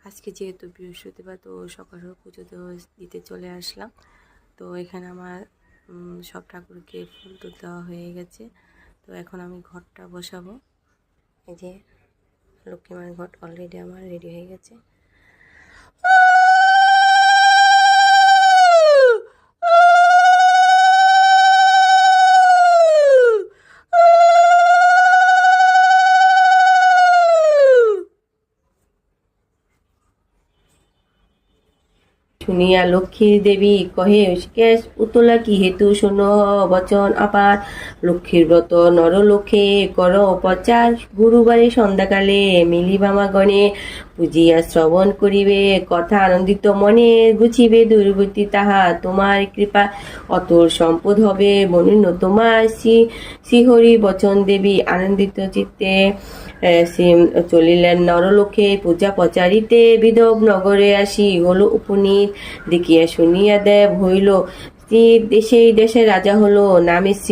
আজকে যেহেতু বৃহস্পতিবার, তো সকাল পুজো দিতে চলে আসলাম। তো এখানে আমার সব ঠাকুরকে ফুল তো দেওয়া হয়ে গেছে। তো এখন আমি ঘরটা বসাবো। এই যে লক্ষ্মী মায়ের ঘট অলরেডি আমার রেডি হয়ে গেছে। শুনিয়া লক্ষ্মী দেবী কহে ঋষিকেশ উতলা কি হেতু শোনো বচন আপার লক্ষ্মীর ব্রত নরলোকে কর প্রচার গুরুবারে সন্ধ্যাকালে মিলিবামাগণে পূজিয়া শ্রবণ করিবে কথা আনন্দিত মনে গুছিবে দুর্গতি তাহা তোমার কৃপা অতর সম্পদ হবে বর্ণিন্য তোমার শ্রীহরি বচন দেবী আনন্দিত চিত্তে চলিলেন নরলোকে পূজা প্রচারিতে বিদব নগরে আসি হলো উপনীত দেখিয়া শুনিয়া দেব হইল সেই দেশে রাজা হলো নামে শ্রী